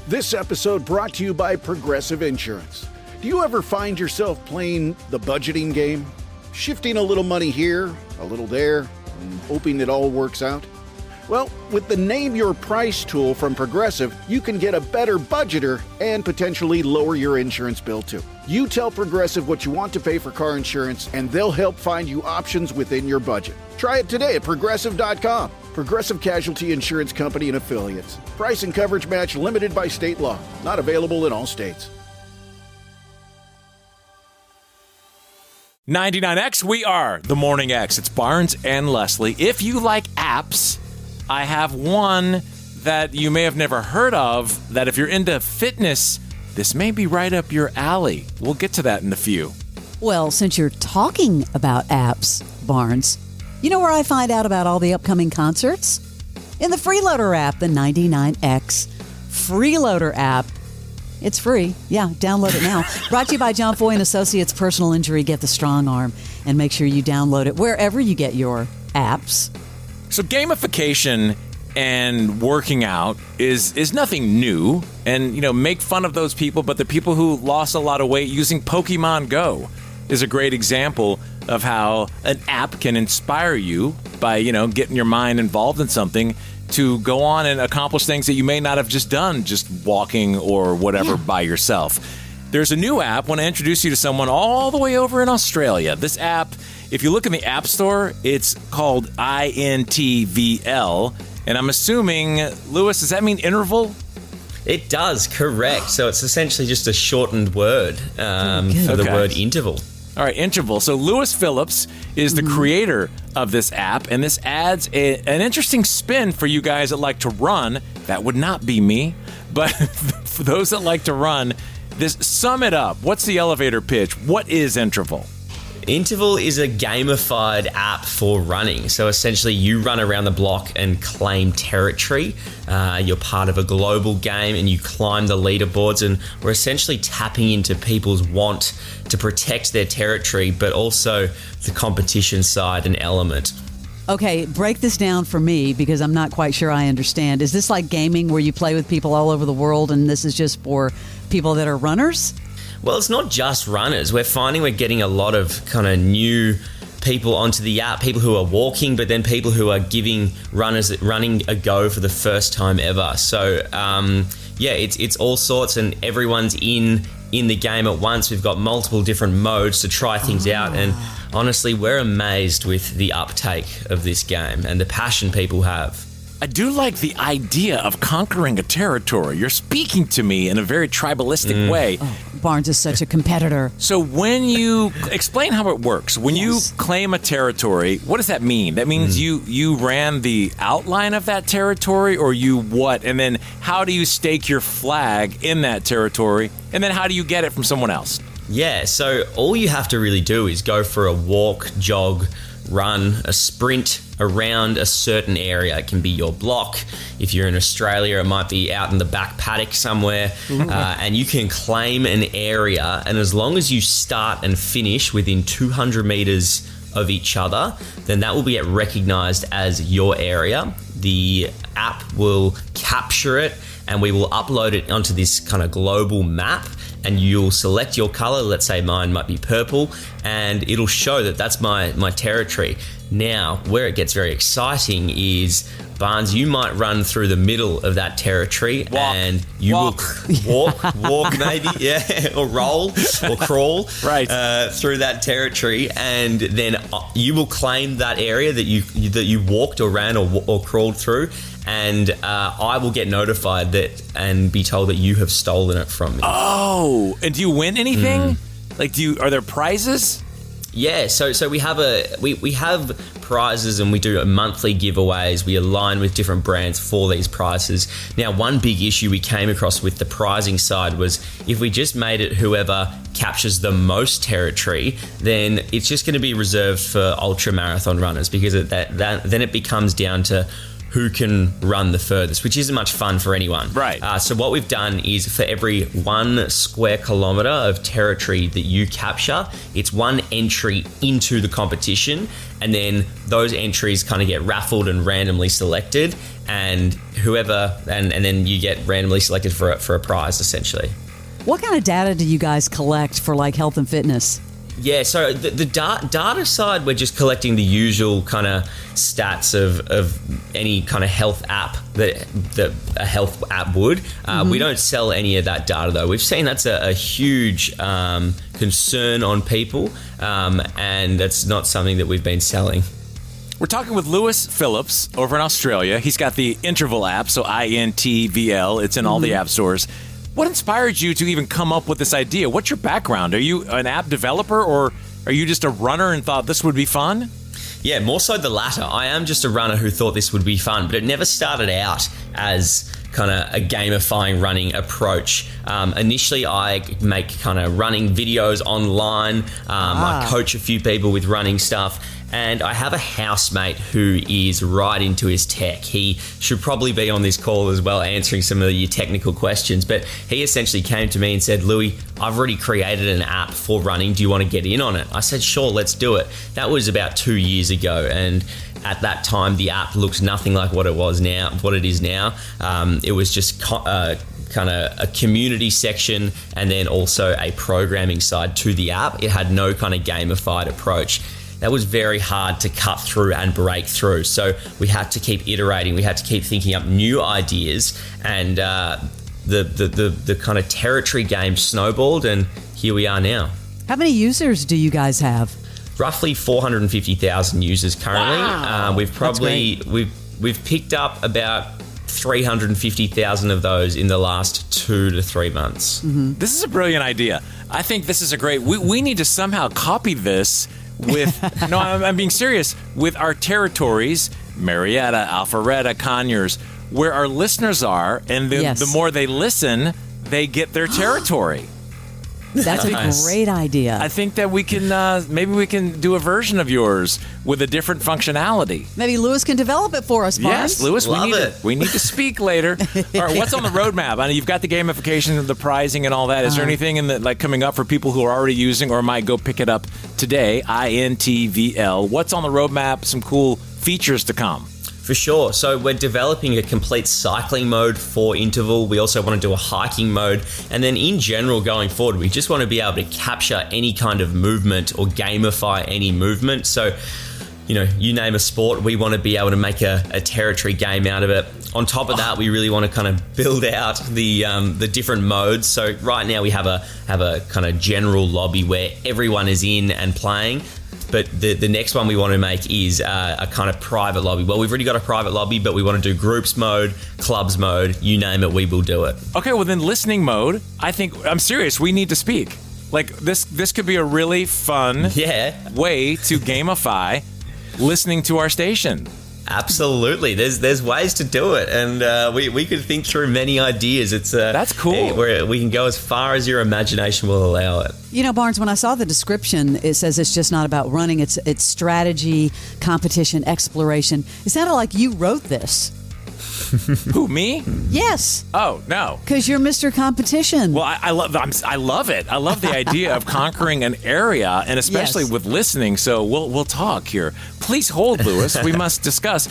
This episode brought to you by Progressive Insurance. Do you ever find yourself playing the budgeting game? Shifting a little money here, a little there, and hoping it all works out? Well, with the Name Your Price tool from Progressive, you can get a better budgeter and potentially lower your insurance bill too. You tell Progressive what you want to pay for car insurance, and they'll help find you options within your budget. Try it today at Progressive.com. Progressive Casualty Insurance Company and Affiliates. Price and coverage match limited by state law. Not available in all states. 99X, we are the Morning X. It's Barnes and Leslie. If you like apps, I have one that you may have never heard of, that if you're into fitness, this may be right up your alley. We'll get to that in a few. Well, since you're talking about apps, Barnes, you know where I find out about all the upcoming concerts? In the Freeloader app, the 99X Freeloader app. It's free. Yeah, download it now. Brought to you by John Foy & Associates Personal Injury Get the Strong Arm. And make sure you download it wherever you get your apps. So gamification and working out is nothing new. And, make fun of those people, but the people who lost a lot of weight using Pokemon Go is a great example of how an app can inspire you by, getting your mind involved in something to go on and accomplish things that you may not have just done just walking or whatever by yourself. There's a new app. I want to introduce you to someone all the way over in Australia. This app, if you look in the App Store, it's called INTVL. And I'm assuming, Lewis, does that mean interval? It does, correct. So it's essentially just a shortened word for the word interval. All right, interval. So Lewis Phillips is the creator of this app, and this adds an interesting spin for you guys that like to run. That would not be me, but for those that like to run, sum it up. What's the elevator pitch? What is interval? Interval is a gamified app for running. So essentially you run around the block and claim territory. You're part of a global game and you climb the leaderboards, and we're essentially tapping into people's want to protect their territory, but also the competition side and element. Okay, break this down for me because I'm not quite sure I understand. Is this like gaming where you play with people all over the world and this is just for people that are runners? Well, it's not just runners. We're finding we're getting a lot of kind of new people onto the app, people who are walking, but then people who are giving running a go for the first time ever. So, it's all sorts, and everyone's in the game at once. We've got multiple different modes to try things out, and honestly, we're amazed with the uptake of this game and the passion people have. I do like the idea of conquering a territory. You're speaking to me in a very tribalistic way. Oh, Barnes is such a competitor. So when you explain how it works, when you claim a territory, what does that mean? That means you ran the outline of that territory, or you what? And then how do you stake your flag in that territory? And then how do you get it from someone else? Yeah, so all you have to really do is go for a walk, jog, run, a sprint around a certain area. It can be your block. If you're in Australia, it might be out in the back paddock somewhere, and you can claim an area, and as long as you start and finish within 200 meters of each other, then that will be recognized as your area. The app will capture it and we will upload it onto this kind of global map, and you'll select your color. Let's say mine might be purple, and it'll show that that's my territory. Now, where it gets very exciting is, Barnes, you might run through the middle of that territory, and you will walk maybe, or roll or crawl through that territory, and then you will claim that area that you walked or ran or crawled through, and I will get notified that and be told that you have stolen it from me. Oh, and do you win anything? Are there prizes? Yeah, so we have we have prizes, and we do monthly giveaways. We align with different brands for these prizes. Now, one big issue we came across with the prizing side was if we just made it whoever captures the most territory, then it's just going to be reserved for ultra marathon runners, because then it becomes down to who can run the furthest, which isn't much fun for anyone. Right. So what we've done is for every 1 square kilometre of territory that you capture, it's 1 entry into the competition, and then those entries kind of get raffled and randomly selected, and whoever, and then you get randomly selected for a prize, essentially. What kind of data do you guys collect for like health and fitness? Yeah, so the data side, we're just collecting the usual kind of stats of any kind of health app that a health app would. We don't sell any of that data, though. We've seen that's a huge concern on people, and that's not something that we've been selling. We're talking with Lewis Phillips over in Australia. He's got the INTVL app, so INTVL. It's in all the app stores. What inspired you to even come up with this idea? What's your background? Are you an app developer, or are you just a runner and thought this would be fun? Yeah, more so the latter. I am just a runner who thought this would be fun, but it never started out as kind of a gamifying running approach. Initially, I make kind of running videos online. I coach a few people with running stuff. And I have a housemate who is right into his tech. He should probably be on this call as well, answering some of your technical questions. But he essentially came to me and said, Louis, I've already created an app for running. Do you want to get in on it? I said, sure, let's do it. That was about 2 years ago. And at that time, the app looked nothing like what it is now. It was just kind of a community section and then also a programming side to the app. It had no kind of gamified approach. That was very hard to cut through and break through. So we had to keep iterating. We had to keep thinking up new ideas, and the kind of territory game snowballed, and here we are now. How many users do you guys have? Roughly 450,000 users currently. Wow. We've picked up about 350,000 of those in the last 2 to 3 months. This is a brilliant idea. I think this is a great... We need to somehow copy this with... No, I'm being serious. With our territories, Marietta, Alpharetta, Conyers, where our listeners are, and the more they listen, they get their territory. That's a great idea. I think that we can, maybe we can do a version of yours with a different functionality. Maybe Lewis can develop it for us, Barnes. Yes, Lewis, Love we need to speak later. All right, what's on the roadmap? I know you've got the gamification and the prizing and all that. Is there anything in the, coming up for people who are already using or might go pick it up today? INTVL. What's on the roadmap? Some cool features to come. For sure. So we're developing a complete cycling mode for INTVL. We also want to do a hiking mode. And then in general, going forward, we just want to be able to capture any kind of movement or gamify any movement. So, you name a sport, we want to be able to make a territory game out of it. On top of that, we really want to kind of build out the different modes. So right now we have a kind of general lobby where everyone is in and playing. But the next one we want to make is a kind of private lobby. Well, we've already got a private lobby, but we want to do groups mode, clubs mode, you name it, we will do it. Okay, well then listening mode, I'm serious, we need to speak. This could be a really fun way to gamify listening to our station. Absolutely. There's ways to do it, and we could think through many ideas. That's cool. Where we can go as far as your imagination will allow it. Barnes, when I saw the description, it says it's just not about running. It's strategy, competition, exploration. It sounded like you wrote this. Who, me? Yes. Oh, no. Because you're Mr. Competition. Well, I love it. I love the idea of conquering an area, and especially with listening. So we'll talk here. Please hold, Lewis. We must discuss.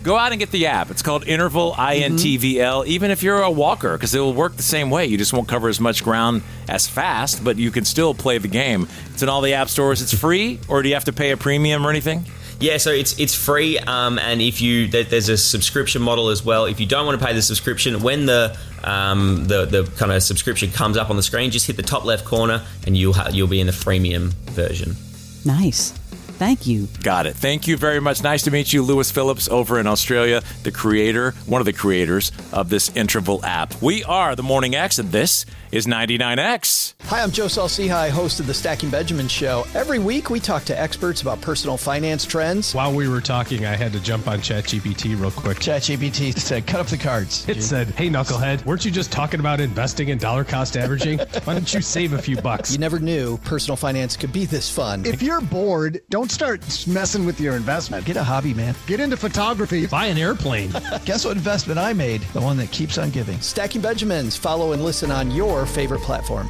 Go out and get the app. It's called INTVL, INTVL, even if you're a walker, because it will work the same way. You just won't cover as much ground as fast, but you can still play the game. It's in all the app stores. It's free, or do you have to pay a premium or anything? Yeah, so it's free, and there's a subscription model as well. If you don't want to pay the subscription, when the kind of subscription comes up on the screen, just hit the top left corner, and you'll be in the freemium version. Nice. Thank you. Got it. Thank you very much. Nice to meet you, Lewis Phillips, over in Australia, one of the creators of this INTVL app. We are the Morning X, and this is 99X. Hi, I'm Joe Saul-Sehy, host of the Stacking Benjamin Show. Every week, we talk to experts about personal finance trends. While we were talking, I had to jump on ChatGPT real quick. ChatGPT said, cut up the cards. It said, hey, knucklehead, weren't you just talking about investing in dollar cost averaging? Why don't you save a few bucks? You never knew personal finance could be this fun. If you're bored, don't start messing with your investment. Get a hobby, man. Get into photography. Buy an airplane. Guess what investment I made? The one that keeps on giving. Stacking Benjamins. Follow and listen on your favorite platform.